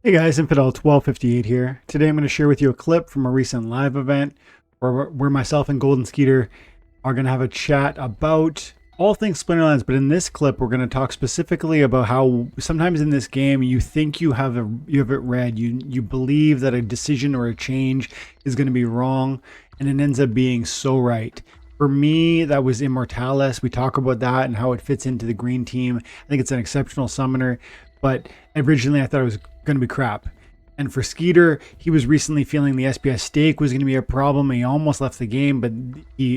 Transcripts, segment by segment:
Hey guys, Infidel 1258 here. Today I'm going to share with you a clip from a recent live event where myself and Golden Skeeter are going to have a chat about all things Splinterlands. But in this clip, we're going to talk specifically about how sometimes in this game you think you have it read. You believe that a decision or a change is going to be wrong, and it ends up being so right. For me, that was Immortalis. We talk about that and how it fits into the green team. I think it's an exceptional summoner, but originally I thought it was going to be crap. And for Skeeter, he was recently feeling the SPS stake was going to be a problem. He almost left the game, but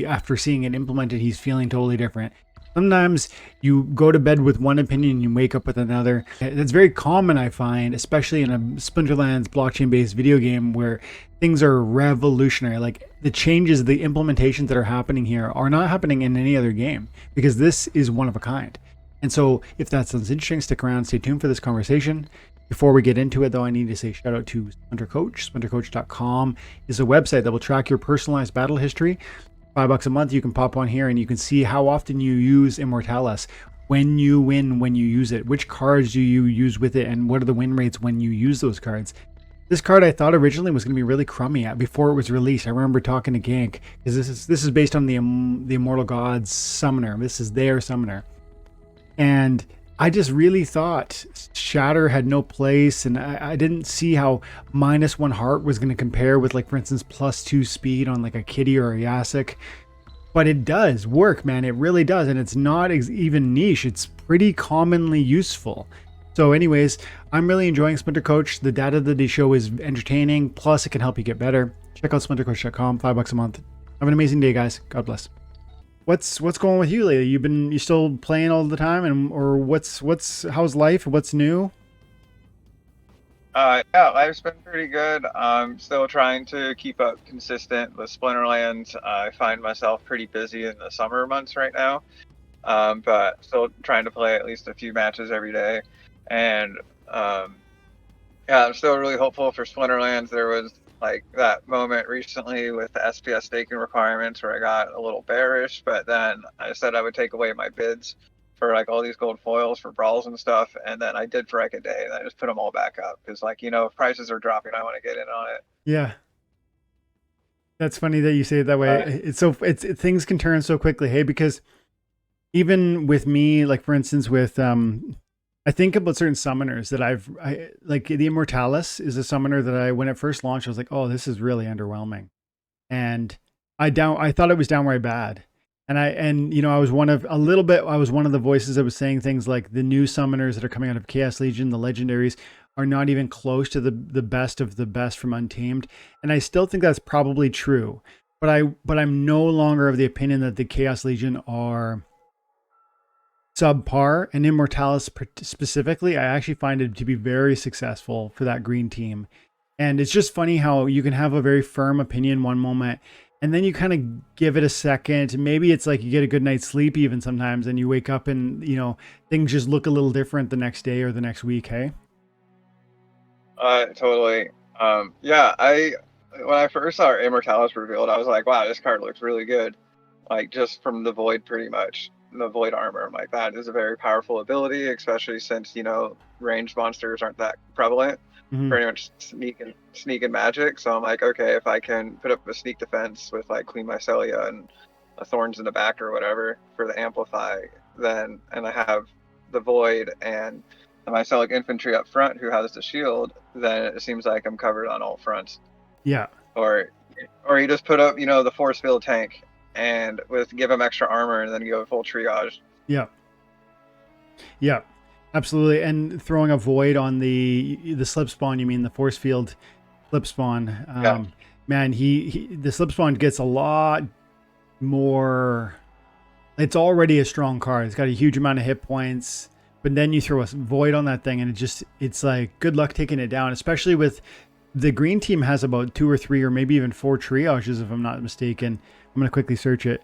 after seeing it implemented, he's feeling totally different. Sometimes you go to bed with one opinion and you wake up with another. That's very common, I find, especially in a Splinterlands blockchain-based video game where things are revolutionary. Like the changes, the implementations that are happening here are not happening in any other game because this is one of a kind. And so if that sounds interesting, stick around, stay tuned for this conversation. Before we get into it, though, I need to say shout out to Splinter Coach. SplinterCoach.com is a website that will track your personalized battle history. $5 a month, you can pop on here and you can see how often you use Immortalis, when you win, when you use it, which cards do you use with it, and what are the win rates when you use those cards. This card I thought originally was going to be really crummy before it was released. I remember talking to Gank because this is based on the Immortal Gods summoner. This is their summoner, and I just really thought Shatter had no place, and I didn't see how -1 heart was going to compare with, like, for instance, +2 speed on like a Kitty or a Yasik. But it does work, man. It really does, and it's not even niche. It's pretty commonly useful. So anyways, I'm really enjoying Splinter Coach. The data that they show is entertaining, plus it can help you get better. Check out splintercoach.com, $5 a month. Have an amazing day, guys. God bless. What's going on with you lately? You still playing all the time, or how's life? What's new? Yeah, life's been pretty good. I'm still trying to keep up consistent with Splinterlands. I find myself pretty busy in the summer months right now, but still trying to play at least a few matches every day. And yeah, I'm still really hopeful for Splinterlands. There was like that moment recently with the SPS staking requirements where I got a little bearish, but then I said I would take away my bids for like all these gold foils for brawls and stuff, and then I did for like a day, and I just put them all back up because, like, if prices are dropping, I want to get in on it. Yeah, that's funny that you say it that way. Things can turn so quickly, hey, because even with me, like for instance with I think about certain summoners that I like. The Immortalis is a summoner that when it first launched, I was like, oh, this is really underwhelming. And I thought it was downright bad. And I was one of the voices that was saying things like the new summoners that are coming out of Chaos Legion, the legendaries, are not even close to the best of the best from Untamed. And I still think that's probably true. But I'm no longer of the opinion that the Chaos Legion are subpar, and Immortalis specifically, I actually find it to be very successful for that green team. And it's just funny how you can have a very firm opinion one moment, and then you kind of give it a second. Maybe it's like you get a good night's sleep even sometimes, and you wake up and, things just look a little different the next day or the next week, hey? Totally. Yeah, when I first saw Immortalis revealed, I was like, wow, this card looks really good. Like, just from the void, pretty much. The void armor. I'm like, that is a very powerful ability, especially since ranged monsters aren't that prevalent. Pretty much sneak and magic. So I'm like, okay, if I can put up a sneak defense with like Queen Mycelia and a thorns in the back or whatever for the amplify, and I have the void and the Mycelic infantry up front who has the shield, then it seems like I'm covered on all fronts. Yeah. Or you just put up the force field tank and give him extra armor, and then you go full triage. Yeah, absolutely. And throwing a void on the slip spawn, you mean the force field slip spawn? Yeah. Man, the slip spawn gets a lot more. It's already a strong card. It's got a huge amount of hit points, but then you throw a void on that thing, and it's like good luck taking it down. Especially with the green team has about 2 or 3 or maybe even 4 triages, if I'm not mistaken. I'm gonna quickly search it.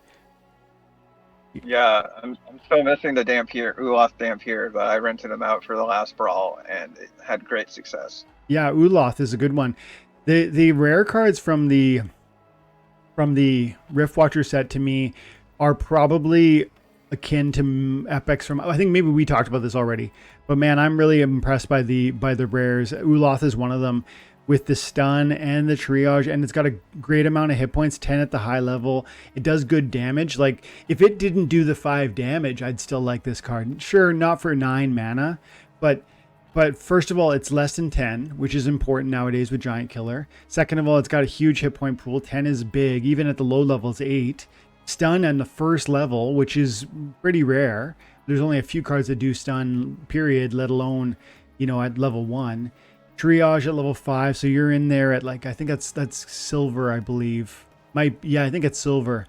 Yeah, I'm still missing the Uloth Dampier, but I rented them out for the last brawl and it had great success. Yeah, Uloth is a good one. The rare cards from the Rift Watcher set to me are probably akin to epics from, I think maybe we talked about this already, but man, I'm really impressed by the rares. Uloth is one of them, with the stun and the triage, and it's got a great amount of hit points, 10 at the high level. It does good damage. Like, if it didn't do the 5 damage, I'd still like this card. Sure, not for 9 mana, but first of all, it's less than 10, which is important nowadays with Giant Killer. Second of all, it's got a huge hit point pool. 10 is big. Even at the low levels, 8. Stun on the first level, which is pretty rare. There's only a few cards that do stun, period, let alone, at level 1. Triage at level 5, so you're in there at, like, I think that's silver, I believe. I think it's silver.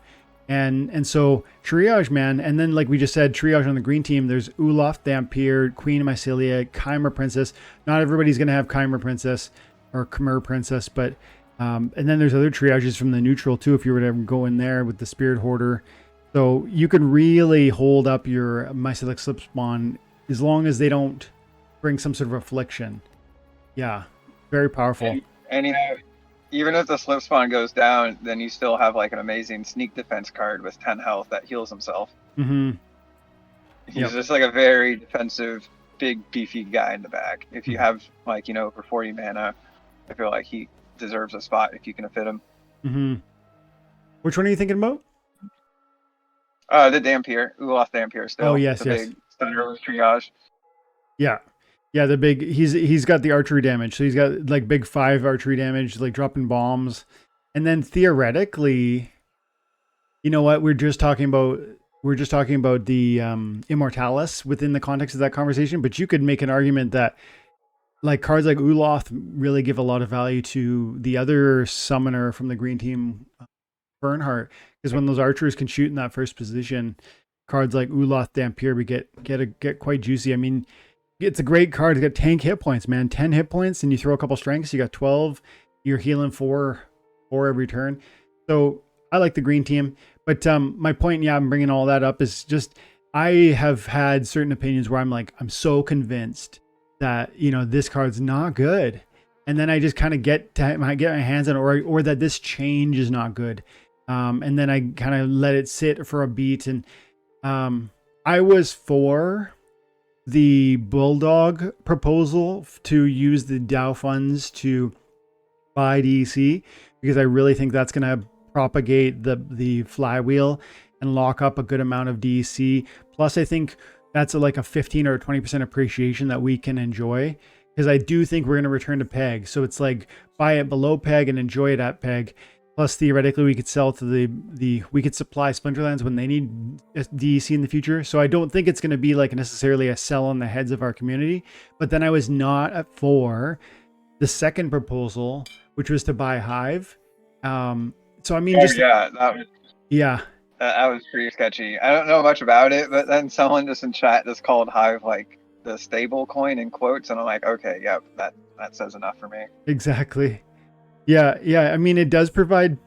And so triage, man, and then like we just said, triage on the green team, there's Ulof, Dampier, Queen of Mycelia, Chimera Princess. Not everybody's gonna have Chimera Princess or Chimera Princess, but and then there's other triages from the neutral too, if you were to go in there with the Spirit Hoarder. So you can really hold up your Mycelic Slip Spawn as long as they don't bring some sort of affliction. Yeah, very powerful. And even if the slip spawn goes down, then you still have like an amazing sneak defense card with 10 health that heals himself. Mm-hmm. He's just like a very defensive, big, beefy guy in the back. If you have like, over 40 mana, I feel like he deserves a spot if you can fit him. Mm-hmm. Which one are you thinking about? The Dampier, Ulof Dampier still. Oh, yes. Big Thunder with triage. Yeah. Yeah, the big, he's got the archery damage. So he's got like big 5 archery damage, like dropping bombs. And then theoretically, you know what? We're just talking about the Immortalis within the context of that conversation. But you could make an argument that like cards like Uloth really give a lot of value to the other summoner from the green team, Bernhardt. Because when those archers can shoot in that first position, cards like Uloth, Dampier get quite juicy. I mean, it's a great card. It's got tank hit points, man. 10 hit points, and you throw a couple strengths. You got 12. You're healing 4 every turn. So I like the green team. But my point, I'm bringing all that up, is just I have had certain opinions where I'm like, I'm so convinced that, this card's not good. And then I just kind of get my hands on it, or that this change is not good. And then I kind of let it sit for a beat. And I was for the Bulldog proposal to use the DAO funds to buy DEC, because I really think that's going to propagate the flywheel and lock up a good amount of DEC. Plus, I think that's like a 15 or 20% appreciation that we can enjoy, because I do think we're going to return to peg. So it's like buy it below peg and enjoy it at peg. Plus, theoretically, we could sell to we could supply Splinterlands when they need DEC in the future. So I don't think it's going to be like necessarily a sell on the heads of our community. But then I was not for the second proposal, which was to buy Hive. So I mean, that was pretty sketchy. I don't know much about it, but then someone just in chat just called Hive like the stable coin in quotes, and I'm like, okay, yeah, that says enough for me. Exactly. Yeah. I mean, it does provide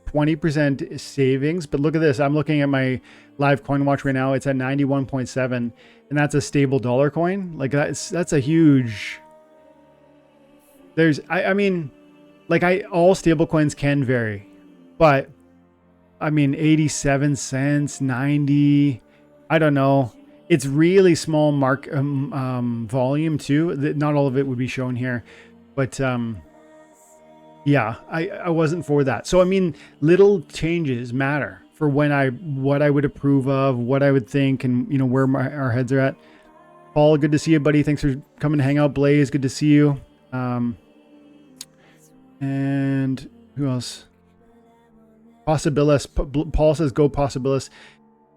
20% savings, but look at this. I'm looking at my live coin watch right now. It's at 91.7, and that's a stable dollar coin. Like that's a huge. I mean, like all stable coins can vary, but I mean, 87 cents, 90. I don't know. It's really small volume too. Not all of it would be shown here, but yeah, I wasn't for that. So I mean, little changes matter for what I would approve of, what I would think, and where our heads are at. Paul, good to see you, buddy. Thanks for coming to hang out. Blaze, good to see you. And who else? Possibilis. Paul says go Possibilis.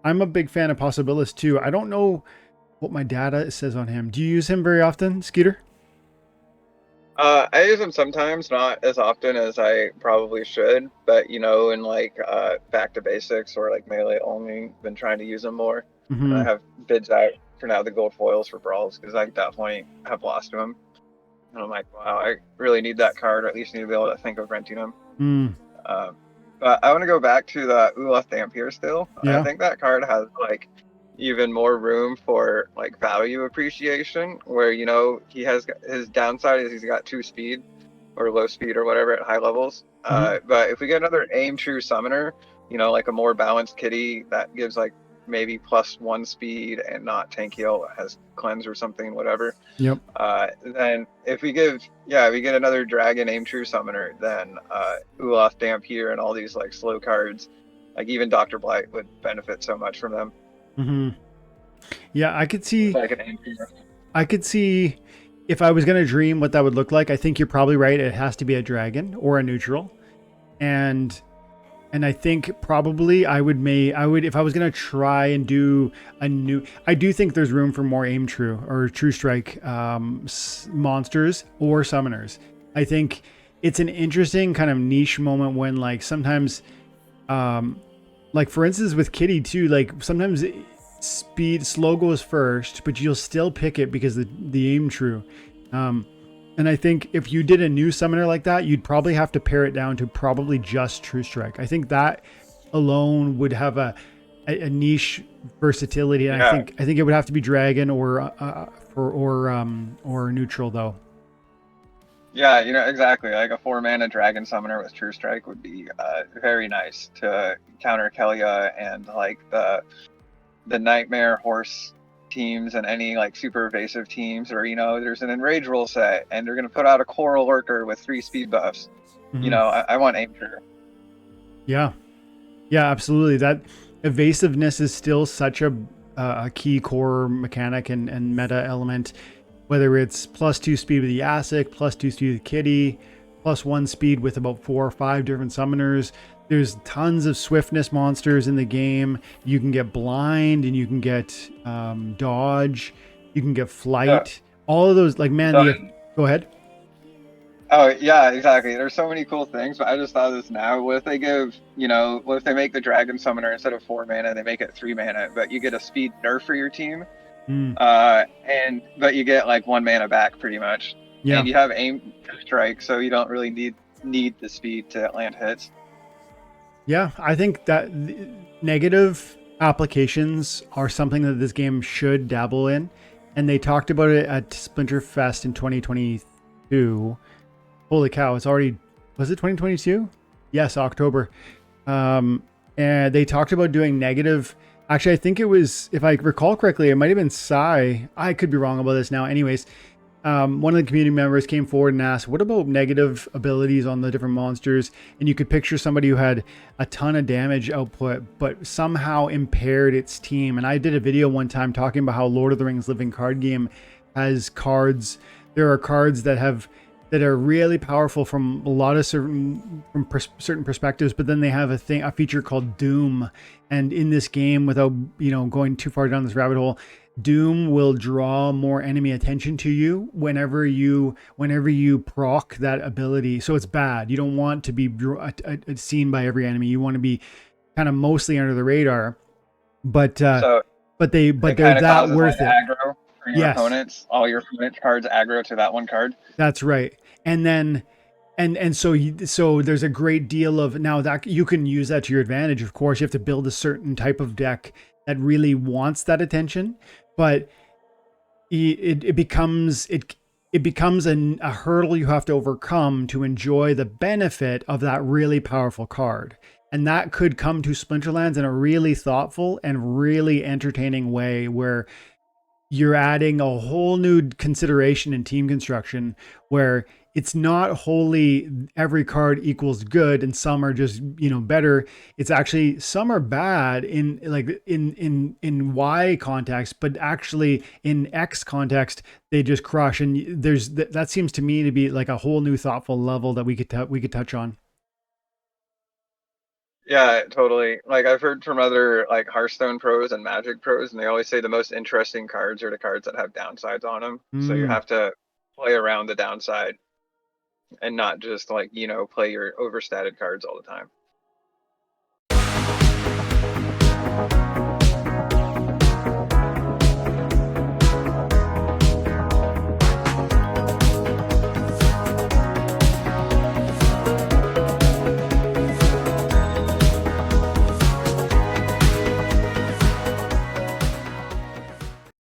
I'm a big fan of Possibilis too. I don't know what my data says on him. Do you use him very often, Skeeter? I use them sometimes, not as often as I probably should, but in like back to basics or like melee only, been trying to use them more. Mm-hmm. And I have bids out for now the gold foils for brawls, because I definitely have lost to them. And I'm like, wow, I really need that card, or at least need to be able to think of renting them. But I want to go back to the Uloth Dampier still. Yeah. I think that card has like even more room for like value appreciation, where he has his downside is he's got 2 speed or low speed or whatever at high levels. But if we get another aim true summoner, like a more balanced kitty that gives like maybe +1 speed and not tank heal, has cleanse or something, whatever. Yep. Then if we get another dragon aim true summoner, then Uloth Dampier and all these like slow cards, like even Dr. Blight would benefit so much from them. Mm-hmm. Yeah, I could see. Like an aim true. I could see if I was gonna dream what that would look like. I think you're probably right. It has to be a dragon or a neutral, and I think probably I would if I was gonna try and do a new. I do think there's room for more aim true or true strike monsters or summoners. I think it's an interesting kind of niche moment when like sometimes, like for instance with Kitty too. Like sometimes slow goes first, but you'll still pick it because the aim true. And I think if you did a new summoner like that, you'd probably have to pare it down to probably just True Strike. I think that alone would have a niche versatility. And I think it would have to be Dragon or neutral though. Yeah, exactly. Like a 4-mana Dragon Summoner with True Strike would be very nice to counter Kelia and like the Nightmare Horse teams and any like super evasive teams, or there's an Enrage rule set and they're going to put out a Coral Lurker with 3 speed buffs. Mm-hmm. I want aim true. Yeah, absolutely. That evasiveness is still such a key core mechanic and meta element, whether it's +2 speed with the Yasik, +2 speed with Kitty, +1 speed with about 4 or 5 different summoners. There's tons of swiftness monsters in the game. You can get blind and you can get dodge. You can get flight. All of those, like, man, go ahead. Oh, yeah, exactly. There's so many cool things, but I just thought of this now. What if they what if they make the Dragon Summoner instead of 4 mana, they make it 3 mana, but you get a speed nerf for your team? But you get like 1 mana back pretty much. Yeah. And you have aim strike, so you don't really need the speed to land hits. Yeah, I think that negative applications are something that this game should dabble in. And they talked about it at Splinterfest in 2022. Holy cow, it's already, was it 2022? Yes, October. And they talked about doing negative. Actually, I think it was, if I recall correctly, it might have been Sai. I could be wrong about this now. Anyways, one of the community members came forward and asked, what about negative abilities on the different monsters? And you could picture somebody who had a ton of damage output, but somehow impaired its team. And I did a video one time talking about how Lord of the Rings Living Card Game has cards. There are cards that are really powerful from a lot of certain perspectives, but then they have a feature called Doom. And in this game, without going too far down this rabbit hole, Doom will draw more enemy attention to you whenever you proc that ability. So it's bad. You don't want to be seen by every enemy. You want to be kind of mostly under the radar. But they're that worth it. Aggro for your opponents. All your opponent cards aggro to that one card. That's right. And then so there's a great deal of, now that you can use that to your advantage. Of course, you have to build a certain type of deck that really wants that attention, but it becomes a hurdle you have to overcome to enjoy the benefit of that really powerful card. And that could come to Splinterlands in a really thoughtful and really entertaining way, where you're adding a whole new consideration in team construction, where it's not wholly every card equals good and some are just, better. It's actually some are bad in Y context, but actually in X context, they just crush. And that seems to me to be like a whole new thoughtful level that we could touch on. Yeah, totally. Like I've heard from other like Hearthstone pros and Magic pros, and they always say the most interesting cards are the cards that have downsides on them. So you have to play around the downside and not just like, play your overstated cards all the time.